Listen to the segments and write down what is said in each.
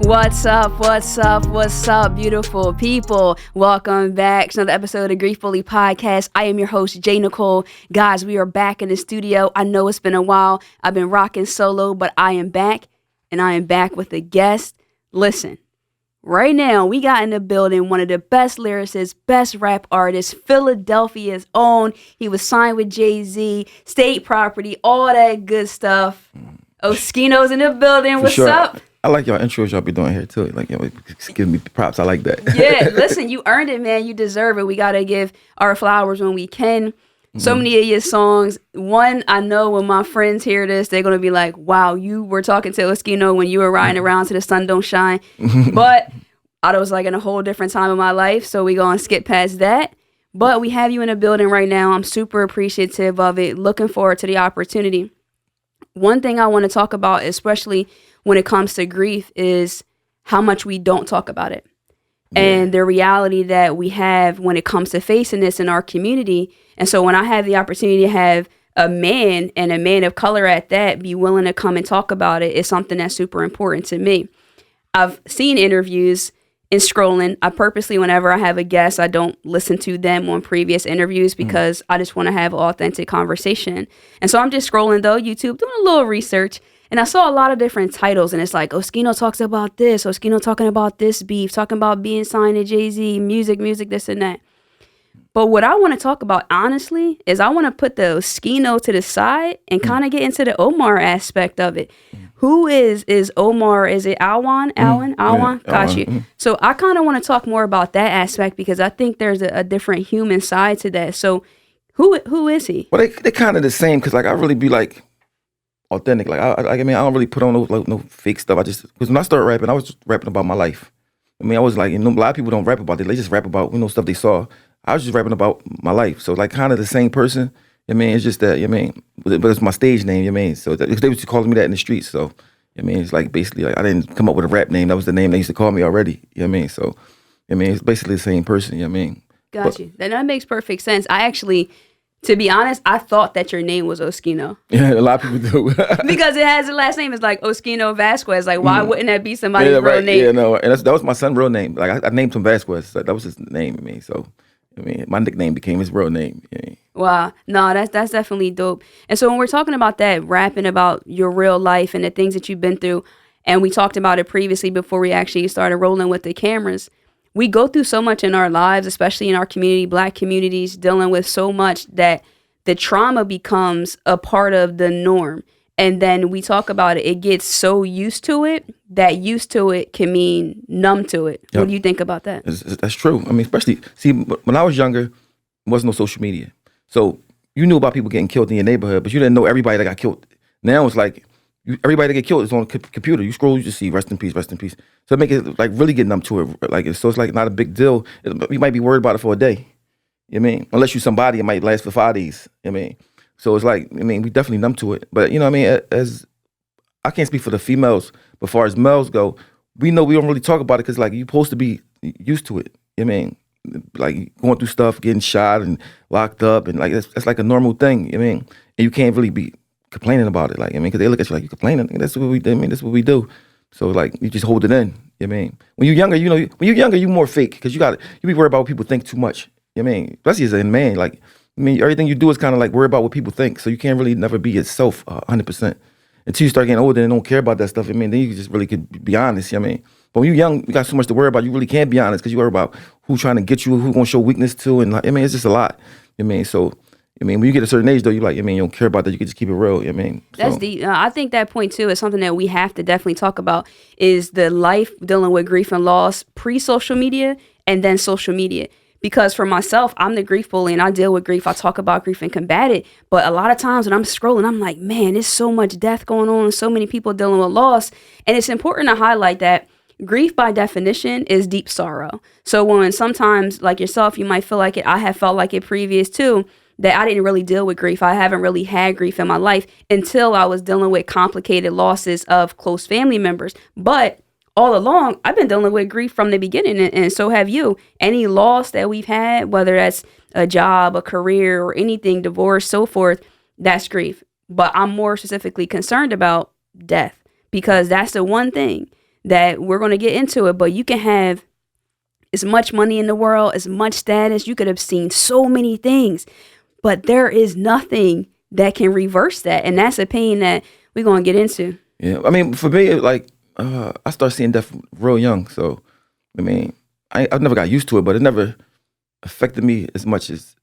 What's up? What's up? What's up, beautiful people? Welcome back to another episode of Grief Bully Podcast. I am your host, J.Nicole. Guys, we are back in the studio. I know it's been a while. I've been rocking solo, but I am back, and I am back with a guest. Listen, right now, we got in the building one of the best lyricists, best rap artists, Philadelphia's own. He was signed with Jay-Z, state property, all that good stuff. Oschino's in the building. What's up? I like y'all intros y'all be doing here too. Like, give me props. I like that. Yeah, listen, you earned it, man. You deserve it. We got to give our flowers when we can. So many of your songs. One, I know when my friends hear this, they're going to be like, wow, you were talking to Oschino when you were riding around to the sun don't shine. But I was like in a whole different time of my life, so we going to skip past that. But we have you in the building right now. I'm super appreciative of it. Looking forward to the opportunity. One thing I want to talk about, especially when it comes to grief, is how much we don't talk about it. Yeah. And the reality that we have when it comes to facing this in our community. And so when I have the opportunity to have a man, and a man of color at that, be willing to come and talk about it, is something that's super important to me. I've seen interviews and scrolling. I purposely, whenever I have a guest, I don't listen to them on previous interviews because I just want to have authentic conversation. And so I'm just scrolling though, YouTube, doing a little research. And I saw a lot of different titles, and it's like, Oschino talks about this, Oschino talking about this beef, talking about being signed to Jay-Z, music, this and that. But what I want to talk about, honestly, is I want to put the Oschino to the side and kind of get into the Omar aspect of it. Who is Omar? Is it Alwan? Alwan? Got you. So I kind of want to talk more about that aspect because I think there's a different human side to that. So who is he? Well, they kind of the same because like I really be like authentic. Like I don't really put on no fake stuff. Because when I started rapping, I was just rapping about my life. I mean, I was like, a lot of people don't rap about it. They just rap about stuff they saw. I was just rapping about my life. So like kind of the same person. It's just that, but it's my stage name, So they was just calling me that in the streets. So, it's like basically like I didn't come up with a rap name. That was the name they used to call me already. So, it's basically the same person. Got you. That makes perfect sense. I actually, to be honest, I thought that your name was Oschino. Yeah, a lot of people do. Because it has the last name. It's like Oschino Vasquez. Like, why wouldn't that be somebody's real name? Yeah, no. And that was my son's real name. Like, I named him Vasquez. That was his name. So, my nickname became his real name. Wow. No, that's definitely dope. And so when we're talking about that, rapping about your real life and the things that you've been through, and we talked about it previously before we actually started rolling with the cameras, we go through so much in our lives, especially in our community, Black communities, dealing with so much that the trauma becomes a part of the norm. And then we talk about it, it gets so used to it that used to it can mean numb to it. Yep. What do you think about that? That's true. Especially, see, when I was younger, there wasn't no social media. So you knew about people getting killed in your neighborhood, but you didn't know everybody that got killed. Now it's like, everybody that get killed is on a computer. You scroll, you just see rest in peace, rest in peace. So it make it like really get numb to it. So it's like not a big deal. You might be worried about it for a day. Unless you're somebody, it might last for 5 days. So it's like, we definitely numb to it. But as I can't speak for the females, but as far as males go, we know we don't really talk about it because like you're supposed to be used to it. Like going through stuff, getting shot and locked up, and like that's like a normal thing. And you can't really be complaining about it. Like because they look at you like you complaining. That's what we do. That's what we do. So like you just hold it in. When you're younger, you're more fake because you be worried about what people think too much. Especially as a man, like everything you do is kind of like worry about what people think. So you can't really never be yourself 100% until you start getting older and don't care about that stuff. Then you just really could be honest. But when you're young, you got so much to worry about. You really can't be honest because you worry about who's trying to get you, who's gonna show weakness to, and it's just a lot. So when you get a certain age though, you like, you don't care about that. You can just keep it real. That's deep. I think that point too is something that we have to definitely talk about is the life dealing with grief and loss pre-social media and then social media. Because for myself, I'm the grief bully and I deal with grief. I talk about grief and combat it. But a lot of times when I'm scrolling, I'm like, man, there's so much death going on. So many people dealing with loss. And it's important to highlight that grief by definition is deep sorrow. So when sometimes like yourself, you might feel like it. I have felt like it previous too, that I didn't really deal with grief. I haven't really had grief in my life until I was dealing with complicated losses of close family members. But all along, I've been dealing with grief from the beginning, and so have you. Any loss that we've had, whether that's a job, a career, or anything, divorce, so forth, that's grief. But I'm more specifically concerned about death because that's the one thing that we're going to get into it, but you can have as much money in the world, as much status. You could have seen so many things, but there is nothing that can reverse that. And that's a pain that we're going to get into. Yeah. I mean, for me, like, I started seeing death real young. So, I mean, I never got used to it, but it never affected me as much as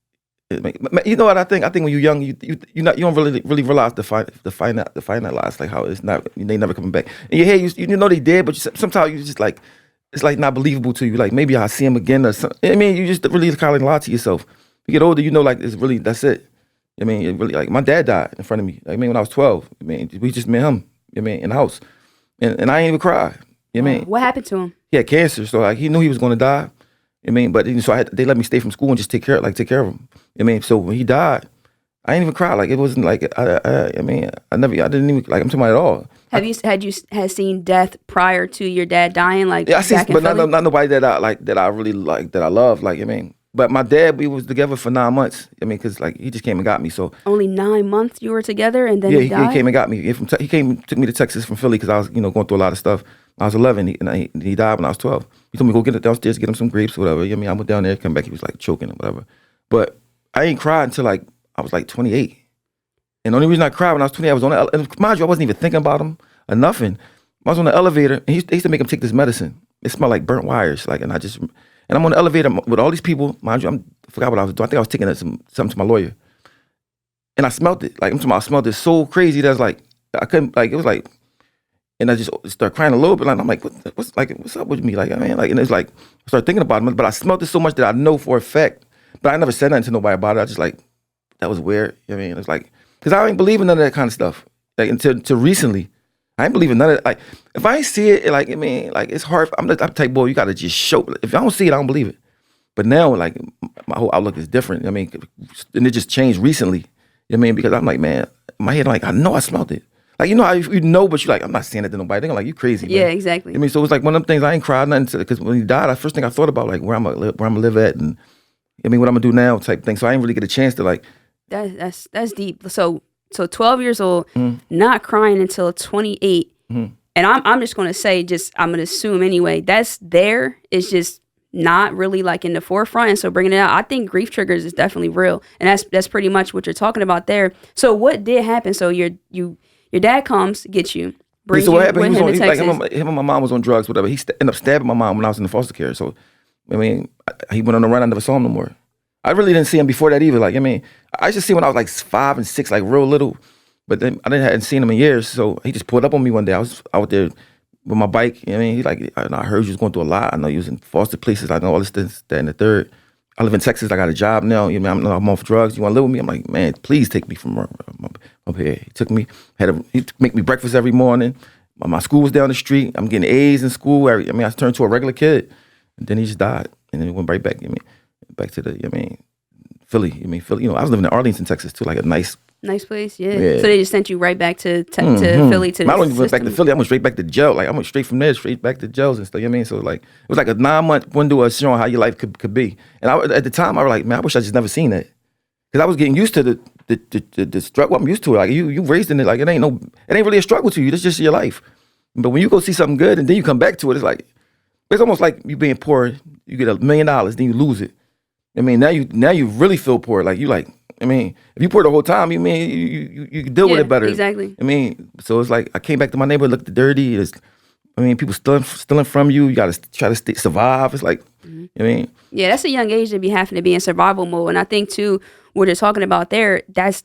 you know what I think. I think when you're young, you don't really realize the finite lies, like how it's not, they never coming back. In your head, you know they did, but sometimes you just like, it's like not believable to you. Like maybe I'll see him again or something. I mean, you just really kind of lie to yourself. You get older, you know, like it's really, that's it. I mean, it really, like my dad died in front of me. Like, I mean, when I was 12, I mean, we just met him. I mean, in the house, and I ain't even cry. I mean, what happened to him? He had cancer, so like he knew he was going to die. I mean, but so they let me stay from school and just take care of him. I mean, so when he died, I didn't even cry. Like it wasn't like I didn't even like I'm talking about at all. Had you seen death prior to your dad dying? Like yeah, I seen, but not nobody that I really like that I love. Like I mean, but my dad, we was together for 9 months. I mean, because like he just came and got me. So only 9 months you were together, and then he died? He came and got me. He took me to Texas from Philly because I was going through a lot of stuff. I was 11, and he died when I was 12. He told me to go get it downstairs, get him some grapes or whatever. I mean, I went down there, come back, he was like choking or whatever. But I ain't cried until like I was like 28. And the only reason I cried when I was 28, I was on the and mind you, I wasn't even thinking about him or nothing. I was on the elevator, and they used to make him take this medicine. It smelled like burnt wires, like, and I'm on the elevator with all these people. Mind you, I forgot what I was doing. I think I was taking something to my lawyer, and I smelled it. Like I smelled it so crazy that I was like, I couldn't, like, it was like. And I just started crying a little bit. Like I'm like, what's up with me? Like I mean, like, and it's like I started thinking about it, but I smelled it so much that I know for a fact. But I never said nothing to nobody about it. I just like, that was weird. You know what I mean, it's like, because I ain't believe in none of that kind of stuff. Like until recently, I ain't believe in none of it. Like if I ain't see it, like I mean, like it's hard. I'm the type boy, you gotta just show. If I don't see it, I don't believe it. But now, like my whole outlook is different. I mean, and it just changed recently. You know what I mean, because I'm like, man, in my head, like I know I smelled it. Like, you know how you know, but you're like, I'm not saying it to nobody. They're like, you crazy, man. Yeah, exactly. I mean, so it's like one of them things I ain't cried nothing because when he died, the first thing I thought about, like, where I'm gonna live at and, I mean, what I'm gonna do now type thing. So I didn't really get a chance to, like. That's deep. So 12 years old, not crying until 28. And I'm just gonna say, I'm gonna assume anyway, that's there. It's just not really like in the forefront. And so bringing it out, I think grief triggers is definitely real. And that's pretty much what you're talking about there. So what did happen? So your dad comes, gets you, brings so what happened? you with him to Texas. Like him and my mom was on drugs, whatever. He ended up stabbing my mom when I was in the foster care. So, I mean, he went on the run. I never saw him no more. I really didn't see him before that either. Like, I mean, I used to see him when I was like 5 and 6, like real little. But then hadn't seen him in years. So he just pulled up on me one day. I was out there with my bike. You know what I mean, he's like, I heard you was going through a lot. I know you was in foster places. I know all this, that, and the third. I live in Texas. I got a job now. You know, I'm off drugs. You want to live with me? I'm like, man, please take me from up here. He took me. He make me breakfast every morning. My school was down the street. I'm getting A's in school. I mean, I turned to a regular kid. And then he just died. And then he went right back. Back to Philly. Philly. You know, I was living in Arlington, Texas too, like a nice place. Yeah. So they just sent you right back to Philly. I don't even went back to Philly. I went straight back to jail. Like I went straight from there, straight back to jails and stuff. You know what I mean? So like it was like a 9-month window of showing how your life could be. And at the time I was like, man, I wish I just never seen that, because I was getting used to the struggle. I'm used to it. Like you raised in it. Like it ain't really a struggle to you. That's just your life. But when you go see something good and then you come back to it, it's almost like you being poor. You get $1 million, then you lose it. I mean, now you really feel poor. Like you like. I mean, if you poor the whole time, you mean you can deal with it better. Exactly. I mean, so it's like I came back to my neighborhood, looked dirty. People stealing from you. You got to try to survive. It's like, I mean. Yeah, that's a young age to be having to be in survival mode. And I think too, what you're talking about there, that's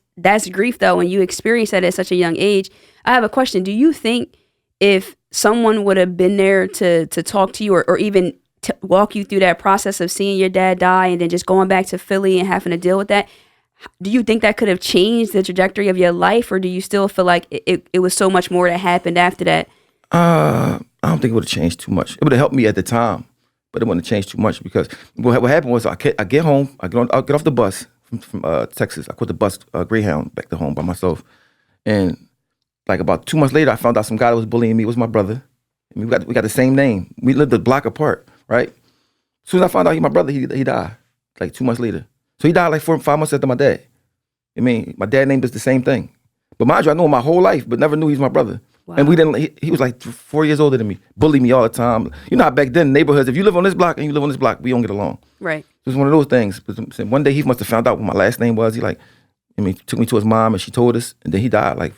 grief though. When you experience that at such a young age, I have a question. Do you think if someone would have been there to talk to you or even to walk you through that process of seeing your dad die and then just going back to Philly and having to deal with that, do you think that could have changed the trajectory of your life, or do you still feel like it was so much more that happened after that? I don't think it would have changed too much. It would have helped me at the time, but it wouldn't have changed too much because what happened was I get home, I get off the bus from Texas. I caught the bus Greyhound back to home by myself, and like about 2 months later, I found out some guy that was bullying me was my brother. I mean, we got the same name. We lived a block apart, right? As soon as I found out he my brother, he died like 2 months later. So he died like 4 or 5 months after my dad. I mean, my dad named us the same thing. But mind you, I know him my whole life, but never knew he was my brother. And we didn't. He was like 4 years older than me. Bullied me all the time. You know how back then neighborhoods, if you live on this block and you live on this block, we don't get along. Right. It was one of those things. But one day he must have found out what my last name was. He like, took me to his mom and she told us, and then he died like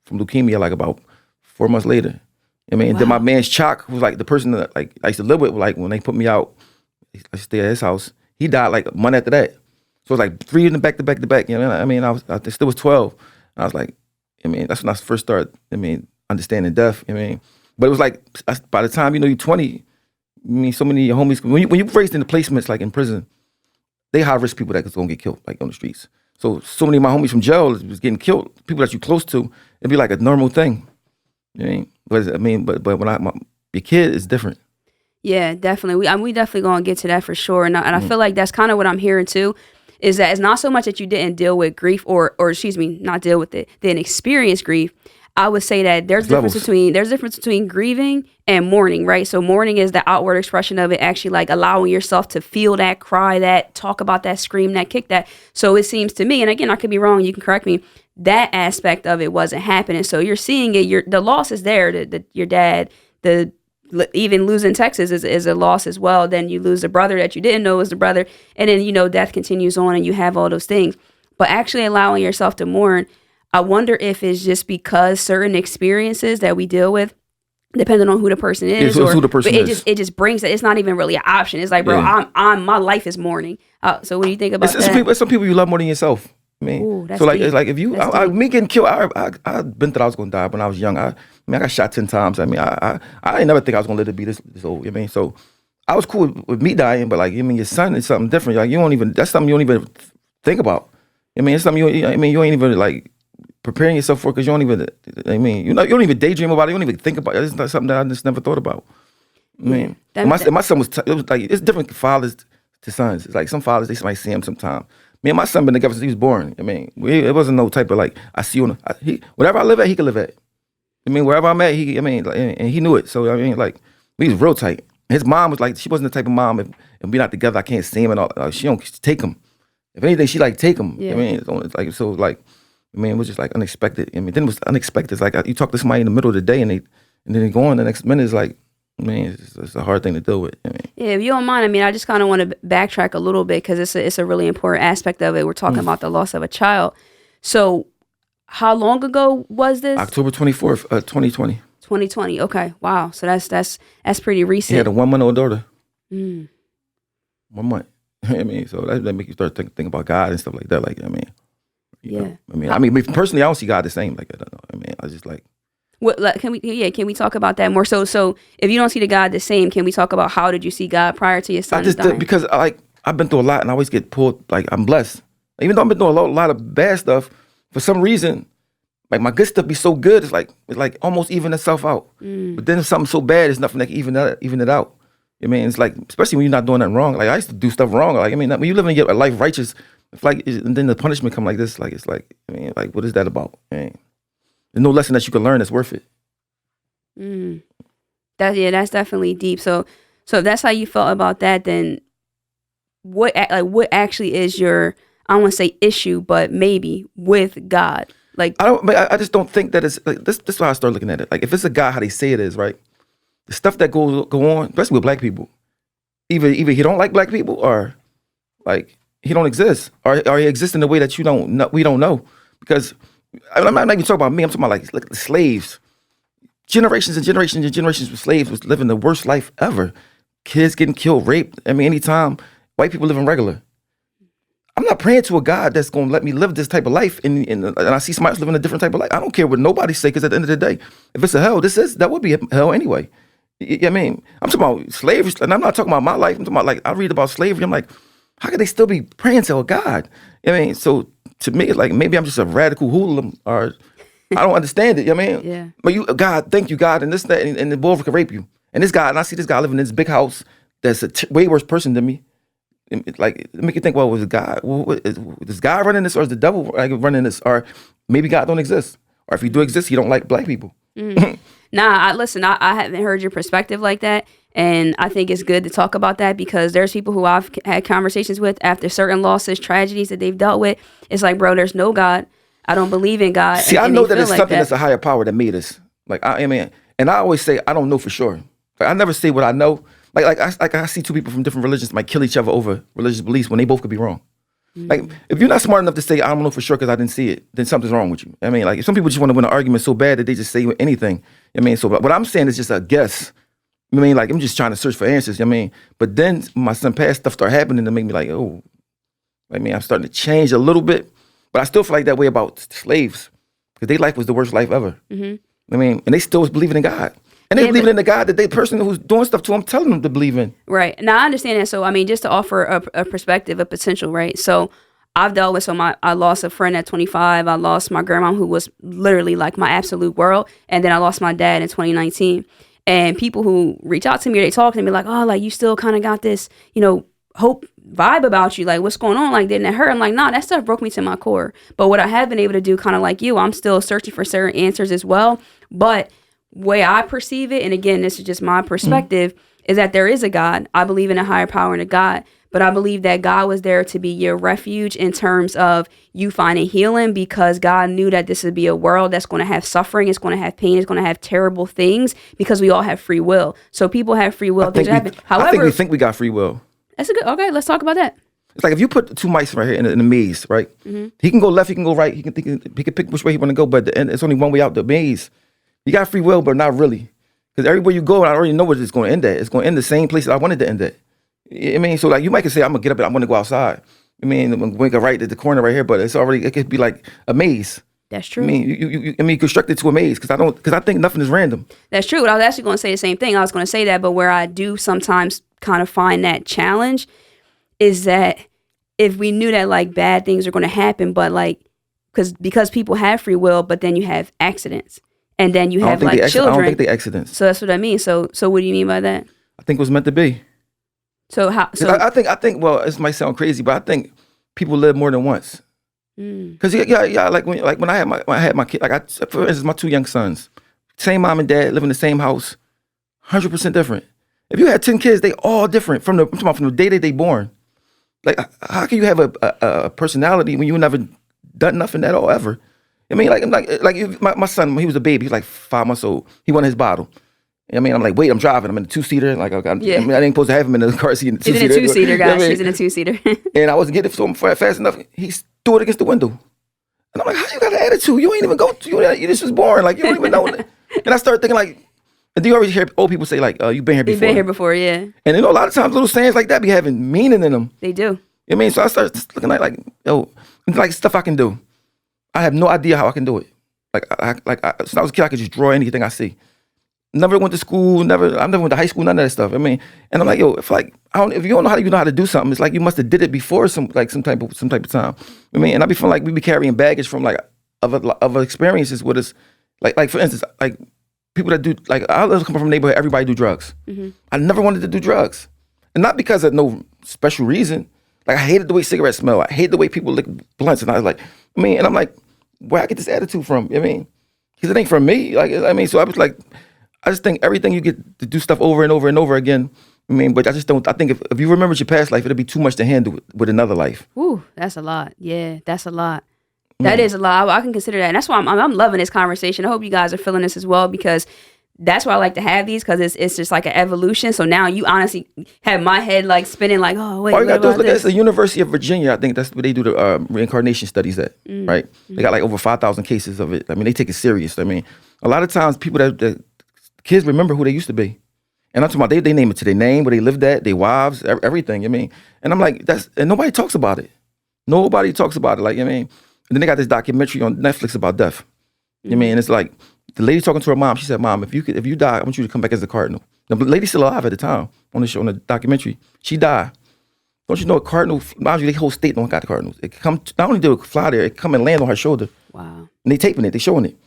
from leukemia like about 4 months later. Then my man's Chalk, who was like the person that like I used to live with, like when they put me out, I stay at his house. He died like a month after that. So it was like 3 in the back to back to back. You know, I still was 12. And I was like, that's when I first started, understanding death. But it was like, by the time, you're 20, so many of your homies, when you raised in the placements, like in prison, they high risk people that was going to get killed, like on the streets. So many of my homies from jail was getting killed, people that you close to, it'd be like a normal thing. But when your kid is different. Yeah, definitely. We definitely going to get to that for sure. And I feel like that's kind of what I'm hearing too, is that it's not so much that you didn't deal with grief or excuse me, not deal with it, didn't experience grief. I would say that there's a difference between grieving and mourning, right? So mourning is the outward expression of it, actually like allowing yourself to feel that, cry that, talk about that, scream that, kick that. So it seems to me, and again, I could be wrong, you can correct me, that aspect of it wasn't happening. So you're seeing it, the loss is there, your dad, even losing Texas is a loss as well. Then you lose a brother that you didn't know was the brother. And then, death continues on and you have all those things. But actually allowing yourself to mourn, I wonder if it's just because certain experiences that we deal with, depending on who the person is, who the person is. It just brings it. It's not even really an option. It's like, bro, my life is mourning. So what do you think about that? Some people you love more than yourself. Ooh, so like, it's like if you, me getting killed, I've been thought I was gonna die when I was young. I got shot 10 times. I didn't never think I was gonna live to be this old. So I was cool with me dying, but like, your son is something different. Like that's something you don't even think about. It's something you ain't even like preparing yourself for, because you don't even, you don't even daydream about it. You don't even think about it. It's not something that I just never thought about. My son was, it was like, it's different fathers to sons. It's like some fathers, they might see him sometime. Me and my son been together since he was born. It wasn't no type of like, I see you, whatever I live at, he could live at. Wherever I'm at, and he knew it. So, like, we was real tight. His mom was like, she wasn't the type of mom, if we not together, I can't see him and all. Like, she don't take him. If anything, she like take him. Yeah. It's like, so like, it was just like unexpected. Then it was unexpected. It's like you talk to somebody in the middle of the day and then they go on the next minute. It's like, it's a hard thing to deal with. Yeah, if you don't mind, I just kind of want to backtrack a little bit, because it's a really important aspect of it. We're talking about the loss of a child. So how long ago was this? October 24th, 2020. 2020. Okay. Wow. So that's pretty recent. He had a 1-month-old daughter. 1 month. So that make you start thinking about God and stuff like that. Like, personally, I don't see God the same. Like, I don't know. I just like. What, can we talk about that more? So if you don't see the God the same, can we talk about how did you see God prior to your son dying? Because I've been through a lot and I always get pulled, like, I'm blessed. Even though I've been through a lot of bad stuff, for some reason, like, my good stuff be so good, it's like almost even itself out. But then if something so bad, it's nothing that can even it out. It's like, especially when you're not doing nothing wrong. Like, I used to do stuff wrong. Like, when you live in your life righteous, it's like, and then the punishment come like this, like, it's like, like, what is that about? There's no lesson that you can learn that's worth it. That's definitely deep. So if that's how you felt about that, then what actually is your, I don't want to say issue, but maybe with God? Like, I just don't think that it's like this. This is how I start looking at it. Like, if it's a God, how they say it is, right? The stuff that go on, especially with black people, either he don't like black people, or like he don't exist, or he exists in a way that we don't know. Because I'm not even talking about me. I'm talking about like the slaves. Generations and generations and generations of slaves was living the worst life ever. Kids getting killed, raped. Anytime white people living regular. I'm not praying to a God that's going to let me live this type of life, and I see somebody else living a different type of life. I don't care what nobody say, because at the end of the day, if it's a hell, that would be hell anyway. I'm talking about slavery, and I'm not talking about my life. I'm talking about, like, I read about slavery. I'm like, how could they still be praying to a God? So to me, it's like, maybe I'm just a radical hoodlum, or I don't understand it. Yeah. But God, thank you, God, and this, that, and the boy could rape you. And this guy, and I see this guy living in this big house that's a way worse person than me. Like, it make you think, well, was God? Is God running this, or is the devil running this? Or maybe God don't exist. Or if he do exist, he don't like black people. Nah, I haven't heard your perspective like that. And I think it's good to talk about that, because there's people who I've had conversations with after certain losses, tragedies that they've dealt with. It's like, bro, there's no God. I don't believe in God. See, I know that it's something that's a higher power that made us. Like I mean, and I always say I don't know for sure. Like, I never say what I know. I see two people from different religions might kill each other over religious beliefs when they both could be wrong. Like if you're not smart enough to say I don't know for sure because I didn't see it, then something's wrong with you. I mean, like some people just want to win an argument so bad that they just say anything. I mean, so what I'm saying is just a guess. I mean, like I'm just trying to search for answers. I mean, but then my son passed, stuff started happening to make me like, oh, I mean, I'm starting to change a little bit, but I still feel like that way about slaves because their life was the worst life ever. I mean, and they still was believing in God. And they believing in the God that the person who's doing stuff to them telling them to believe in. Right. Now, I understand that. So, I mean, just to offer a perspective, a potential, right? So, I've dealt with, I lost a friend at 25. I lost my grandma, who was literally like my absolute world. And then I lost my dad in 2019. And people who reach out to me, or they talk to me like, oh, like you still kind of got this, hope vibe about you. Like, what's going on? Like, didn't it hurt? I'm like, nah, that stuff broke me to my core. But what I have been able to do, kind of like you, I'm still searching for certain answers as well. But way I perceive it, and again, this is just my perspective, is that there is a God. I believe in a higher power and a God. But I believe that God was there to be your refuge in terms of you finding healing, because God knew that this would be a world that's going to have suffering, it's going to have pain, it's going to have terrible things, because we all have free will. So people have free will. Things happen. However, I think we got free will. That's a good. Okay, let's talk about that. It's like if you put two mice right here in a maze, right? He can go left, he can go right, he can pick which way he want to go, but at the end, it's only one way out the maze. You got free will, but not really, because everywhere you go, I already know what it's going to end at. It's going to end the same place that I wanted to end at. I mean, so like you might could say, I'm gonna get up and I'm gonna go outside. I mean, I'm gonna go right at the corner right here, but it could be like a maze. That's true. I mean, you construct it to a maze because I think nothing is random. That's true. I was actually going to say the same thing. I was going to say that, but where I do sometimes kind of find that challenge is that if we knew that like bad things are going to happen, but like because people have free will, but then you have accidents, and then you have like children. I don't think they accidents. So that's what I mean. So what do you mean by that? I think it was meant to be. So how? So I think. Well, this might sound crazy, but I think people live more than once. Because yeah, like when I had my kid, like for instance, my two young sons, same mom and dad, live in the same house, 100% different. If you had 10 kids, they all different from the day that they born. Like how can you have a personality when you never done nothing at all ever? I mean, my son, when he was a baby, he was like 5 months old. He wanted his bottle. I mean, I'm like, wait, I'm driving. I'm in a 2-seater. Like, I didn't supposed to have him in the car seat. In the He's in a 2-seater, guys. He's in a 2-seater. And I wasn't getting it to him fast enough. He threw it against the window. And I'm like, how you got an attitude? You ain't even go to you. This was born. Like, you don't even know. And I started thinking, like, and do you always hear old people say, like, you've been here before? You've been here before, yeah. And a lot of times little sayings like that be having meaning in them. They do. I mean, so I started looking at, like stuff I can do. I have no idea how I can do it. Since I was a kid, I could just draw anything I see. Never went to school. I never went to high school. None of that stuff. I mean, and I'm like, if you don't know how to do something, it's like you must have did it before some type of time. I mean, and I be feeling like we be carrying baggage from like other experiences with us. Like for instance, like people that do I come from a neighborhood, everybody do drugs. I never wanted to do drugs, and not because of no special reason. Like I hated the way cigarettes smell. I hated the way people lick blunts, and I was like, and I'm like, where I get this attitude from? I mean, because it ain't from me. Like I mean, so I was like. I just think everything you get to do stuff over and over and over again. I mean, but I just don't. I think if you remember your past life, it'll be too much to handle with another life. Ooh, that's a lot. Yeah, that's a lot. That is a lot. I can consider that. And that's why I'm loving this conversation. I hope you guys are feeling this as well, because that's why I like to have these, because it's just like an evolution. So now you honestly have my head like spinning like, oh, wait, all you got to do is look at this? the University of Virginia. I think that's where they do the reincarnation studies at, right? They got like over 5,000 cases of it. I mean, they take it serious. I mean, a lot of times people that kids remember who they used to be. And I'm talking about they name it to their name, where they lived at, their wives, everything. I mean, and I'm like, and nobody talks about it. Nobody talks about it. Like, I mean, and then they got this documentary on Netflix about death. I mean, it's like the lady talking to her mom. She said, "Mom, if you die, I want you to come back as a cardinal." The lady's still alive at the time on the show, on the documentary. She died. Don't you know a cardinal? Mind you, the whole state don't got the cardinals. It come not only do it fly there, it come and land on her shoulder. Wow. And they taping it. They showing it.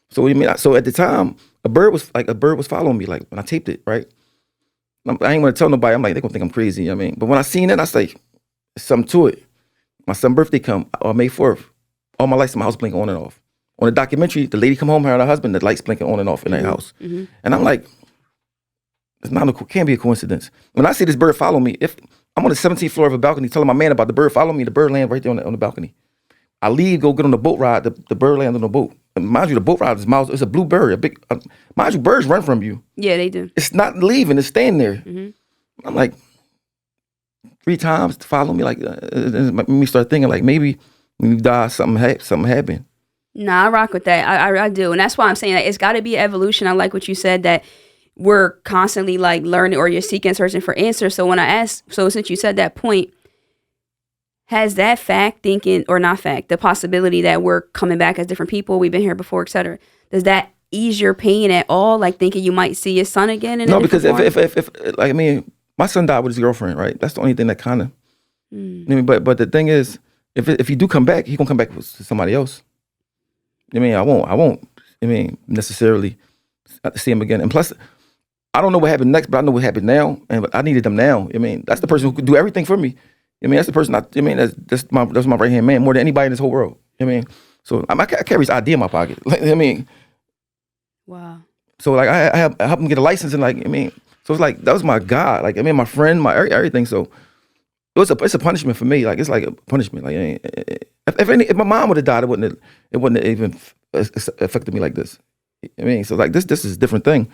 So so at the time, a bird was following me. Like when I taped it, right? I ain't want to tell nobody. I'm like, they're gonna think I'm crazy. I mean, but when I seen it, I was like, there's something to it. My son's birthday come on May 4th. All my lights in my house blinking on and off. On the documentary, the lady come home, her and her husband, the lights blinking on and off in their house. And I'm like, can't be a coincidence. When I see this bird follow me, if I'm on the 17th floor of a balcony telling my man about the bird follow me, the bird land right there on the balcony. I leave, go get on the boat ride, the bird land on the boat. mind you, the boat rider's mouth is a blue bird, a big. Mind you, birds run from you. Yeah, they do. It's not leaving; it's staying there. I'm like 3 times to follow me. Like, it made me start thinking like maybe when you die, something happened. Nah, I rock with that. I do, and that's why I'm saying that it's got to be evolution. I like what you said that we're constantly like learning, or you're searching for answers. So when I ask, so since you said that point, has that the possibility that we're coming back as different people, we've been here before, etc. Does that ease your pain at all? Like thinking you might see your son again? No, because if like, I mean, my son died with his girlfriend, right? That's the only thing that kind of. I mean, but the thing is, if he do come back, he gonna come back with somebody else. I mean, I won't. I mean, necessarily see him again. And plus, I don't know what happened next, but I know what happened now, and I needed them now. I mean, that's the person who could do everything for me. I mean, that's the person. I mean, that's my right hand man more than anybody in this whole world. I mean, so I carry his ID in my pocket. Like, I mean, wow. So like I helped him get a license, and like, I mean, so it's like that was my God. Like, I mean, my friend, my everything. So it's a punishment for me. Like, it's like a punishment. Like, if my mom would have died, it wouldn't have even affected me like this. I mean, so like this is a different thing.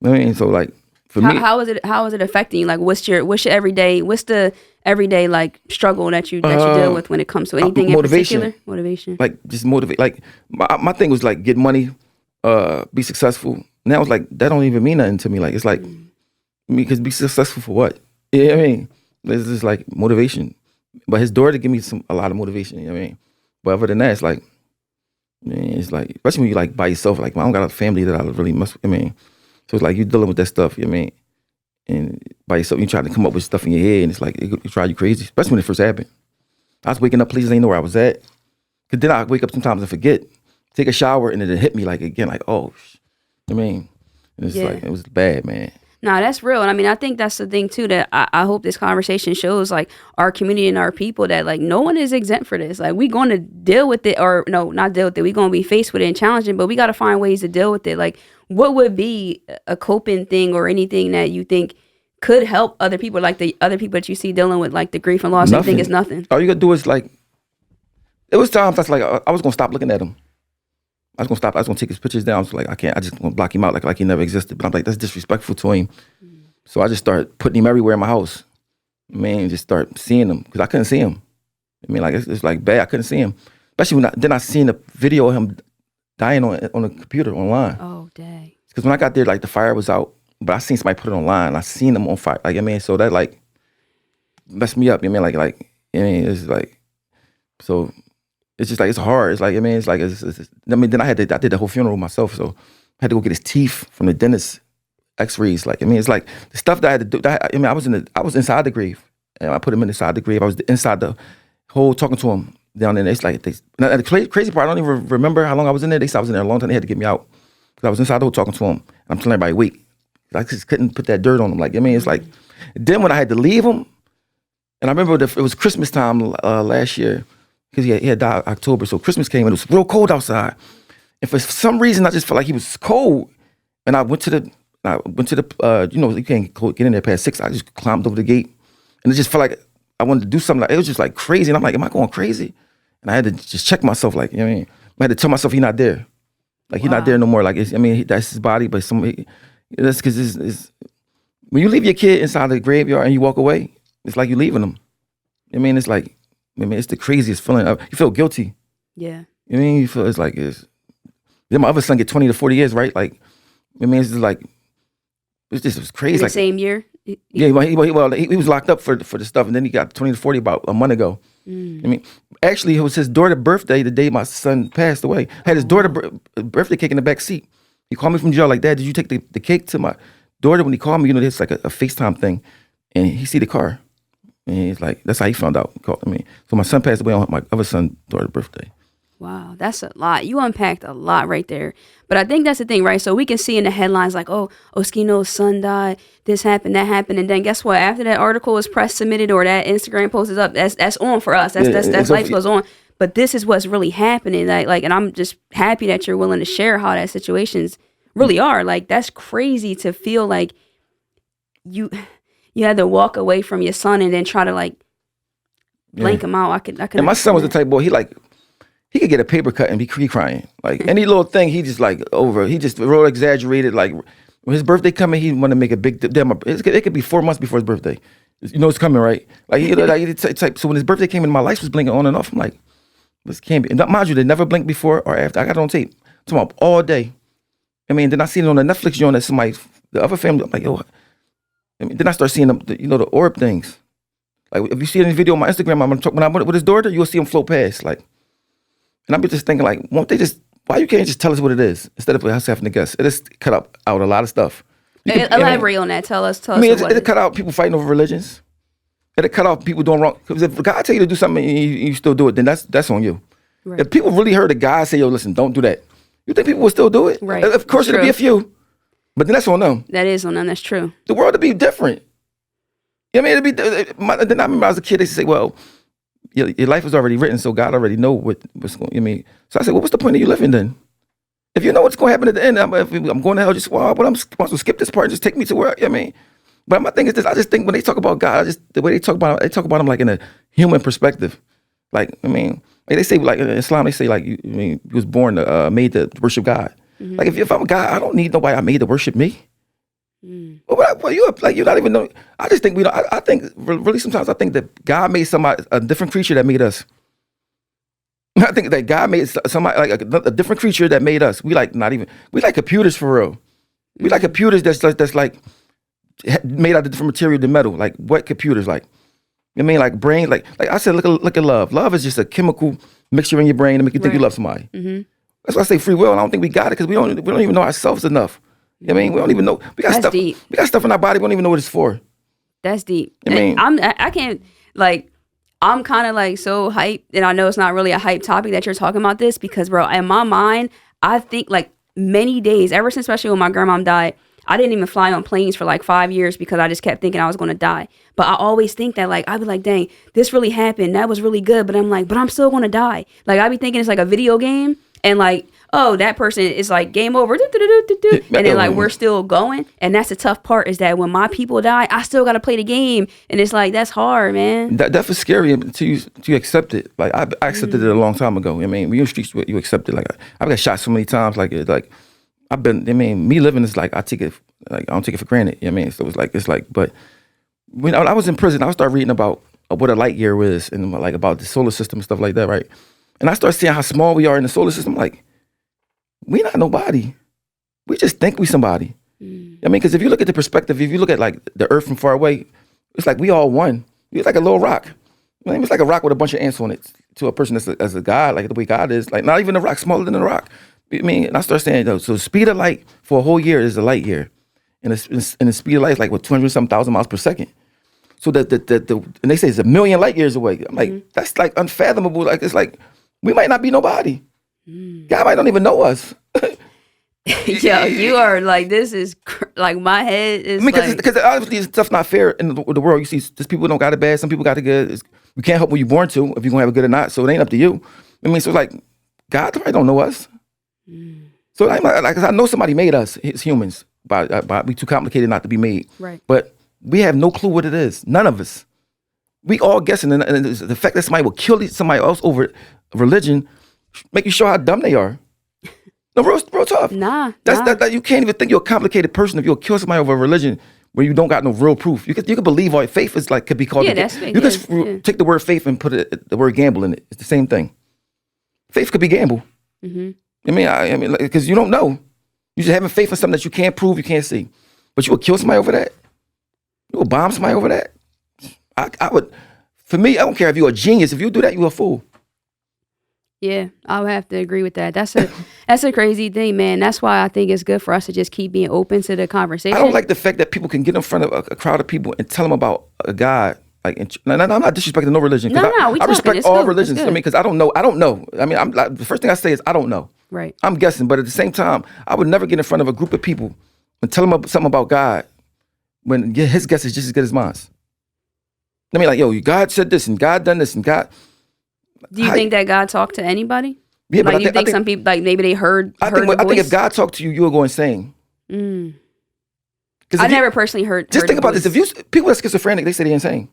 I mean, so like for me, how is it affecting you? Like, what's the everyday like struggle that you deal with when it comes to anything motivation. In particular? Motivation. Like just motivate. Like my thing was like get money, be successful. Now it's like that don't even mean nothing to me. Like it's like because be successful for what? Yeah, I mean, this is like motivation. But his daughter give me a lot of motivation. You know what I mean? But other than that, it's like, man, it's like especially when you like by yourself. Like I don't got a family that I really must. I mean. So it's like you dealing with that stuff, you know what I mean? And by yourself, you trying to come up with stuff in your head, and it's like, it drive you crazy, especially when it first happened. I was waking up, please, I didn't know where I was at. Because then I wake up sometimes and forget. Take a shower, and it hit me like again, like, oh, I mean, and it's like, it was bad, man. Nah, that's real. And I mean, I think that's the thing too, that I hope this conversation shows like our community and our people that like no one is exempt for this. Like we going to deal with it, or no, not deal with it. We going to be faced with it and challenging, but we got to find ways to deal with it. Like what would be a coping thing or anything that you think could help other people, like the other people that you see dealing with like the grief and loss? Nothing. You think it's nothing? All you got to do is like, it was times that's like, I was going to stop looking at him. I was going to stop. I was going to take his pictures down. So like, I just going to block him out like he never existed. But I'm like, that's disrespectful to him. So I just started putting him everywhere in my house. Man, just start seeing him because I couldn't see him. I mean, like it's like bad. I couldn't see him, especially when I seen the video of him dying on the computer online. Oh, dang! Because when I got there, like the fire was out, but I seen somebody put it online. I seen them on fire. Like I mean, so that like messed me up. You know what I mean, like I mean, it's like so. It's just like it's hard. It's like I mean, it's like it's I mean, then I did the whole funeral myself, so I had to go get his teeth from the dentist. X-rays, like I mean, it's like the stuff that I had to do. I mean, I was inside the grave, and I put him inside the grave. I was inside the hole talking to him down there. It's like the crazy part. I don't even remember how long I was in there. They said I was in there a long time. They had to get me out because I was inside the hole talking to him. And I'm telling everybody, wait, I just couldn't put that dirt on him. Like I mean, it's like then when I had to leave him, and I remember it was Christmas time last year because he had died October, so Christmas came and it was real cold outside, and for some reason I just felt like he was cold, and I went to the you know, you can't get in there past 6. I just climbed over the gate, and it just felt like I wanted to do something. Like it was just like crazy, and I'm like, am I going crazy? And I had to just check myself, like, you know what I mean? I had to tell myself he's not there, like he's not there no more. Like I mean, that's his body, but that's because it's when you leave your kid inside the graveyard and you walk away, it's like you're leaving them. I mean, it's like, I mean, it's the craziest feeling. You feel guilty. Yeah. You know what I mean? You feel it's like then my other son get 20 to 40 years, right? Like, I mean, it's just like. It was crazy. In the like, same year? Yeah, he was locked up for the stuff, and then he got 20 to 40 about a month ago. I mean, actually, it was his daughter's birthday the day my son passed away. I had his daughter's birthday cake in the back seat. He called me from jail like, Dad, did you take the cake to my daughter? When he called me, you know, it's like a FaceTime thing, and he see the car, and he's like, that's how he found out. He called me. So my son passed away on my other son's daughter's birthday. Wow, that's a lot. You unpacked a lot right there. But I think that's the thing, right? So we can see in the headlines like, oh, Oschino's son died, this happened, that happened. And then guess what? After that article is press submitted or that Instagram post is up, that's on for us. That's life goes on. But this is what's really happening. Like, and I'm just happy that you're willing to share how that situations really are. Like, that's crazy to feel like you had to walk away from your son and then try to like blank him out. I could. And my son was the type boy, he could get a paper cut and be crying. Like any little thing, he just like over. He just real exaggerated. Like when his birthday coming, he want to make a big. It could be 4 months before his birthday. You know it's coming, right? Like so when his birthday came in, my lights was blinking on and off. I'm like, this can't be. And mind you, they never blinked before or after. I got it on tape. Tomorrow all day. I mean, then I seen it on the Netflix joint that somebody, the other family. I'm like, yo. I mean, then I start seeing the orb things. Like if you see any video on my Instagram, when I'm with his daughter, you'll see him float past. Like, and I'm just thinking, like, why you can't just tell us what it is instead of us having to guess? It just cut out a lot of stuff. Elaborate on that. Tell us. I mean, it'll cut out people fighting over religions. It'll cut out people doing wrong. Because if God tell you to do something and you still do it, then that's on you. Right. If people really heard a God say, yo, listen, don't do that, you think people will still do it? Right. Of course, it'll be a few. But then that's on them. That is on them. That's true. The world would be different. I mean, then I remember I was a kid, they say, well, your life is already written, so God already know what's going. I mean, so I said, well, what's the point of you living then? If you know what's going to happen at the end, I'm going to hell. Just but I'm supposed to skip this part and just take me to where. I mean, but my thing is this: I just think when they talk about God, the way they talk about him like in a human perspective. Like, I mean, like they say, like in Islam, they say like, you was born made to worship God. Mm-hmm. Like if I'm a God, I don't need nobody I made to worship me. Well, you're not even know. I just think we don't. I think really sometimes I think that God made a different creature that made us. I think that God made somebody like a different creature that made us. We like computers for real. We like computers that's like made out of different material than metal. Like what computers like? I mean, like brain. Like I said, look at love. Love is just a chemical mixture in your brain to make you think you love somebody. Mm-hmm. That's why I say free will. And I don't think we got it because we don't even know ourselves enough. I mean, we don't even know. We got stuff. Deep. We got stuff in our body. We don't even know what it's for. That's deep. I mean, I can't like. I'm kind of like so hyped, and I know it's not really a hype topic that you're talking about this because, bro, in my mind, I think like many days, ever since especially when my grandmom died, I didn't even fly on planes for like 5 years because I just kept thinking I was going to die. But I always think that like, I'd be like, dang, this really happened. That was really good. But I'm like, but I'm still going to die. Like I'd be thinking it's like a video game and like, oh, that person is like game over. And then like we're still going. And that's the tough part is that when my people die, I still got to play the game. And it's like, that's hard, man. That was scary until you accept it. Like I accepted it a long time ago. I mean, when you're in the streets, you accept it. Like I've got shot so many times. Like me living is like, I don't take it for granted. You know what I mean? So it's like, but when I was in prison, I started reading about what a light year is and like about the solar system and stuff like that, right? And I started seeing how small we are in the solar system. Like, we not nobody. We just think we somebody. I mean, because if you look at the perspective, if you look at like the earth from far away, it's like we all one. It's like a little rock. I mean, it's like a rock with a bunch of ants on it. To a person as a God, like the way God is, like not even a rock, smaller than a rock. I mean, and I start saying, though, so the speed of light for a whole year is a light year. And the speed of light is like, 200-something thousand miles per second. So and they say it's 1 million light years away. I'm like, that's like unfathomable. Like, it's like, we might not be nobody. God might don't even know us. Yo, you are like, this is like my head is. I mean, because obviously stuff's not fair in the world. You see, just people don't got it bad. Some people got it good. You can't help what you're born to if you're gonna have it good or not. So it ain't up to you. I mean, so like, God probably don't know us. So like, I know somebody made us as humans, but we too complicated not to be made. Right. But we have no clue what it is. None of us. We all guessing, and the fact that somebody will kill somebody else over religion, make you show how dumb they are. No, real tough. Nah. That you can't even think you're a complicated person if you'll kill somebody over a religion where you don't got no real proof. You could believe all faith is like could be called. Yeah, that's fake. You could take the word faith and put the word gamble in it. It's the same thing. Faith could be gamble. Mm-hmm. I mean, because you don't know. You just having faith in something that you can't prove, you can't see. But you would kill somebody over that. You would bomb somebody over that. I would. For me, I don't care if you're a genius. If you do that, you're a fool. Yeah, I would have to agree with that. That's a crazy thing, man. That's why I think it's good for us to just keep being open to the conversation. I don't like the fact that people can get in front of a crowd of people and tell them about a God. Like, I'm not disrespecting no religion. I respect all religions. I mean, because I don't know. I mean, the first thing I say is I don't know. Right. I'm guessing, but at the same time, I would never get in front of a group of people and tell them something about God when his guess is just as good as mine. I mean, like, yo, God said this and God done this and God. Do you think that God talked to anybody? Yeah, like, but you think some people, like, maybe they heard I think if God talked to you, you will go insane. I never personally heard. Just think about this. If people are schizophrenic, they say they're insane.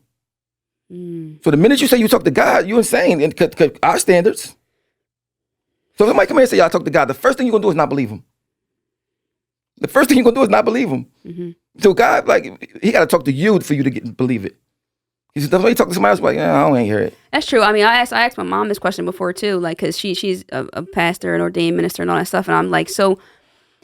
So the minute you say you talk to God, you're insane. And our standards. So if somebody come here and say, y'all talk to God, the first thing you're going to do is not believe him. The first thing you're going to do is not believe him. Mm-hmm. So God, like, he got to talk to you for you to believe it. He said, he talk to somebody else, like, I don't hear it. That's true. I mean, I asked my mom this question before too, like, cause she's a pastor and ordained minister and all that stuff. And I'm like, so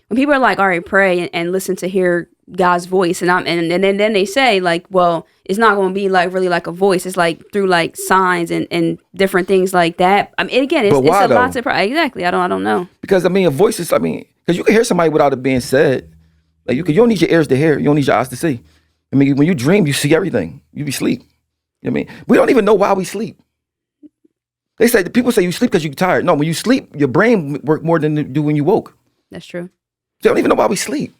when people are like, all right, pray and listen to hear God's voice. And then they say like, well, it's not going to be like really like a voice. It's like through like signs and different things like that. I mean, again, it's a lot to pray. Exactly. I don't know. Because I mean, a voice is, because you can hear somebody without it being said. Like you don't need your ears to hear. You don't need your eyes to see. I mean, when you dream, you see everything. You be asleep. You know what I mean? We don't even know why we sleep. People say you sleep because you're tired. No, when you sleep, your brain work more than it do when you woke. That's true. They don't even know why we sleep.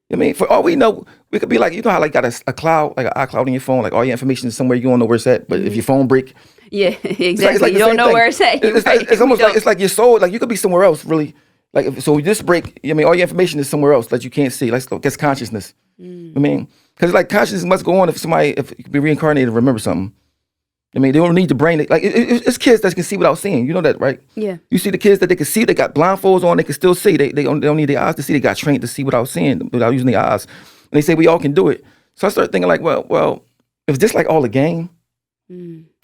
You know what I mean? For all we know, we could be like, you know how like got a cloud, like an iCloud in your phone, like all your information is somewhere, you don't know where it's at. But if your phone break. Yeah, exactly. It's like you don't know where it's at. It's almost like, it's like your soul, like you could be somewhere else, really. Like, so this break, I mean, all your information is somewhere else that you can't see. Like, that's consciousness. I mean, because like consciousness must go on if you could be reincarnated and remember something. I mean, they don't need the brain. Like, it's kids that can see without seeing. You know that, right? Yeah. You see the kids that they can see, they got blindfolds on, they can still see. They don't need their eyes to see. They got trained to see without seeing, without using their eyes. And they say we all can do it. So I started thinking like, well, if this like all a game,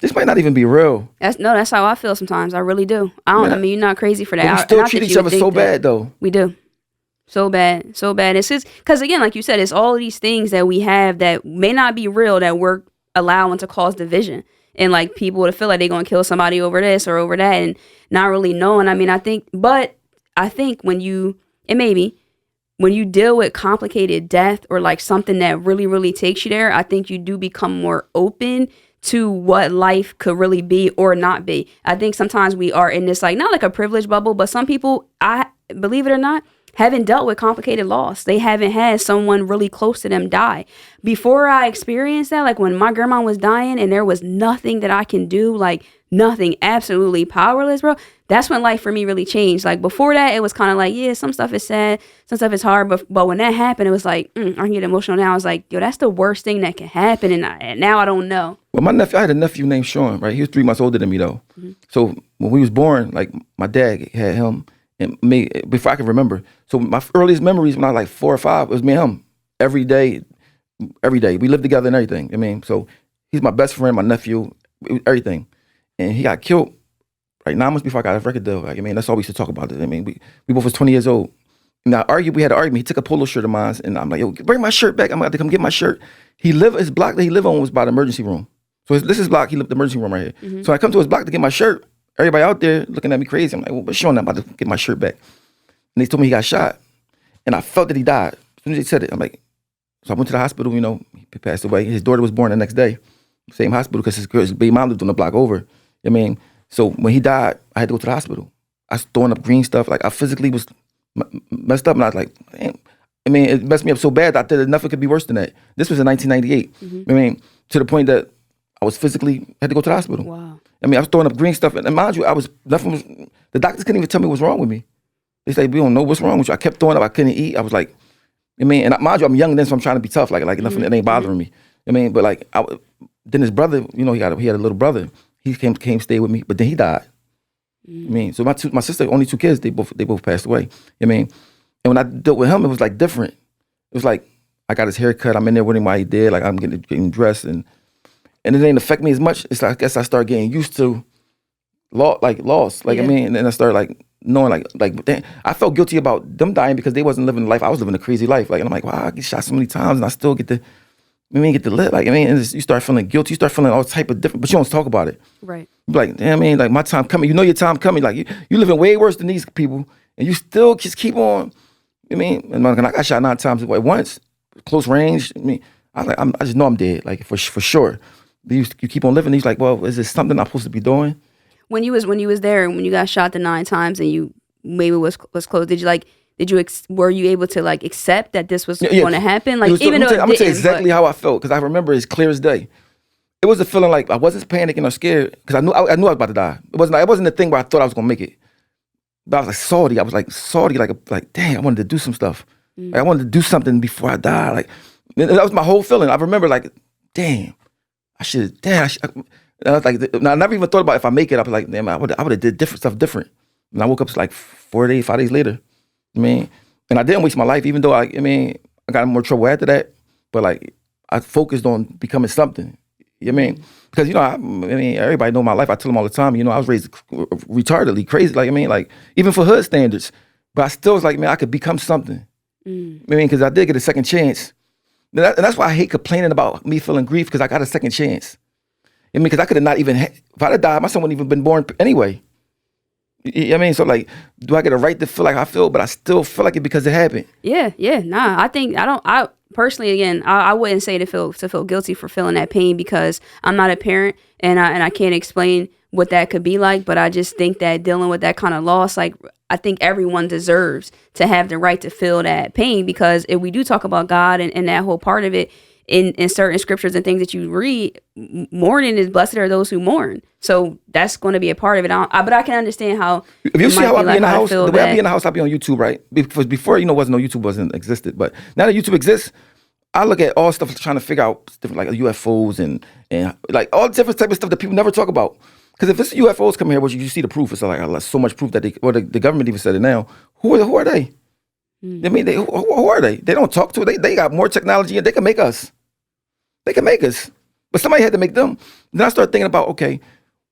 this might not even be real. That's how I feel sometimes. I really do. I mean, you're not crazy for that. But we still treat each other so bad, though. We do. So bad. It's just, because again, like you said, it's all of these things that we have that may not be real that we're allowing to cause division. And like people to feel like they're going to kill somebody over this or over that and not really knowing. I mean, I think when you deal with complicated death or like something that really, really takes you there, I think you do become more open to what life could really be or not be. I think sometimes we are in this, like, not like a privilege bubble, but some people, I believe it or not, haven't dealt with complicated loss. They haven't had someone really close to them die. Before I experienced that, like when my grandma was dying and there was nothing that I can do, like nothing, absolutely powerless, bro, that's when life for me really changed. Like before that, it was kind of like, yeah, some stuff is sad, some stuff is hard, but when that happened, it was like, I can get emotional now. I was like, yo, that's the worst thing that can happen, and now I don't know. Well, I had a nephew named Sean, right? He was 3 months older than me, though. Mm-hmm. So when we was born, like my dad had him and me before I could remember. So my earliest memories when I was like 4 or 5, it was me and him every day. We lived together and everything. I mean, so he's my best friend, my nephew, everything. And he got killed like 9 months before I got a record deal. Like, I mean, that's all we used to talk about. I mean, we both was 20 years old. And we had an argument. He took a polo shirt of mine and I'm like, yo, bring my shirt back. I'm about to come get my shirt. His block that he lived on was by the emergency room. So this is block, he lived the emergency room right here. Mm-hmm. So I come to his block to get my shirt. Everybody out there looking at me crazy. I'm like, well, but Sean, I'm about to get my shirt back. And they told me he got shot. And I felt that he died. As soon as they said it, I'm like, so I went to the hospital, he passed away. His daughter was born the next day. Same hospital because his baby mom lived on the block over. I mean, so when he died, I had to go to the hospital. I was throwing up green stuff. Like I physically was messed up. And I was like, damn. I mean, it messed me up so bad that I thought nothing could be worse than that. This was in 1998. Mm-hmm. I mean, to the point that I was physically, had to go to the hospital. Wow. I mean, I was throwing up green stuff. And mind you, the doctors couldn't even tell me what's wrong with me. They say, we don't know what's wrong with you. I kept throwing up. I couldn't eat. I was like, I mean, and mind you, I'm young then, so I'm trying to be tough. Like nothing that ain't bothering me. I mean, but like, then his brother, he had a little brother. He came stay with me, but then he died. I mean, so my sister, only 2 kids, they both passed away. I mean, and when I dealt with him, it was like different. It was like, I got his hair cut. I'm in there with him while he did. Like I'm getting dressed and it didn't affect me as much. It's like, I guess I started getting used to loss. Like, yeah. I mean, and then I started like knowing like damn, I felt guilty about them dying because they wasn't living the life. I was living a crazy life. Like, and I'm like, wow, I get shot so many times and I still get to live. Like, I mean, and you start feeling guilty. You start feeling all type of different, but you don't talk about it. Right. You're like, damn, I mean, like my time coming. You know your time coming. Like you living way worse than these people and you still just keep on. I mean, and I got shot 9 times at once, close range. I mean, I just know I'm dead, like for sure. But you keep on living. He's like, well, is this something I'm supposed to be doing? When you was there, when you got shot the 9 times and you maybe was close, were you able to like accept that this was going to happen? Like even though I'm gonna tell you exactly how I felt because I remember as clear as day. It was a feeling like I wasn't panicking or scared because I knew I was about to die. It wasn't a thing where I thought I was gonna make it. But I was like salty. I was like salty, like damn, I wanted to do some stuff. Like, I wanted to do something before I die. Like that was my whole feeling. I remember like, damn, I was like, I never even thought about if I make it. I was like, damn, I would have did different stuff different. And I woke up like 5 days later. I mean, and I didn't waste my life, even though I got in more trouble after that. But like, I focused on becoming something. You know what I mean? Because, everybody know my life. I tell them all the time, I was raised retardedly crazy. Like, like, even for hood standards. But I still was like, man, I could become something. Because I did get a second chance. And that's why I hate complaining about me feeling grief, because I got a second chance. Because I could have not even, if I'd have died, my son wouldn't even been born anyway. You know what I mean? So like, do I get a right to feel like I feel, but I still feel like it because it happened? Yeah. Nah, I personally, again, I wouldn't say to feel guilty for feeling that pain, because I'm not a parent and I can't explain what that could be like. But I just think that dealing with that kind of loss, like, I think everyone deserves to have the right to feel that pain, because if we do talk about God and that whole part of it, in certain scriptures and things that you read, mourning is blessed are those who mourn. So that's going to be a part of it. But I can understand how. If you see how I be in the house, the way I be in the house, I be on YouTube, right? Because before, YouTube wasn't existed. But now that YouTube exists, I look at all stuff trying to figure out different, like UFOs and like all different type of stuff that people never talk about. Because if it's UFOs coming here, well, you see the proof. It's like so much proof that the government even said it now. Who are they? I mean, who are they? They don't talk to it. They got more technology and they can make us. They can make us. But somebody had to make them. Then I start thinking about, okay,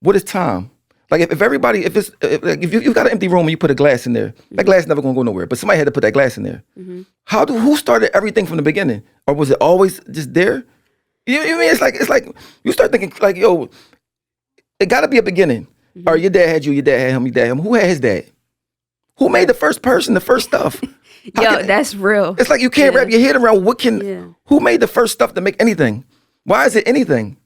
what is time? Like if you've got an empty room and you put a glass in there, that glass is never gonna go nowhere. But somebody had to put that glass in there. Who started everything from the beginning? Or was it always just there? You know what I mean? It's like you start thinking like, yo, it gotta be a beginning. Or your dad had you, your dad had him, your dad had him. Who had his dad? Who made the first person, the first stuff? That's real. It's like you can't wrap your head around who made the first stuff to make anything? Why is it anything?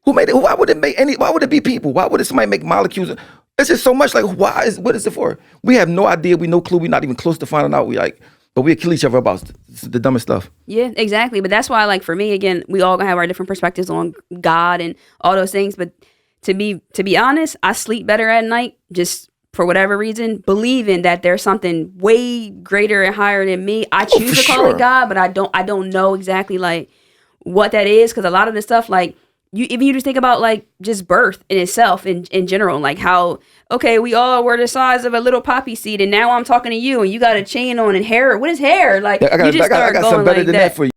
Who made it? Why would it make why would it be people? Why would somebody make molecules? It's just so much like, what is it for? We have no idea, we no clue, we're not even close to finding out. But we kill each other about the dumbest stuff. Yeah, exactly. But that's why, like, for me, again, we all gonna have our different perspectives on God and all those things. But to be honest, I sleep better at night, just for whatever reason, believing that there's something way greater and higher than me. I choose to call it God, but I don't know exactly like what that is, because a lot of the stuff, like, even you just think about like just birth in itself in general, like how, okay, we all were the size of a little poppy seed, and now I'm talking to you and you got a chain on and hair. What is hair? Like, I got something better than that for you.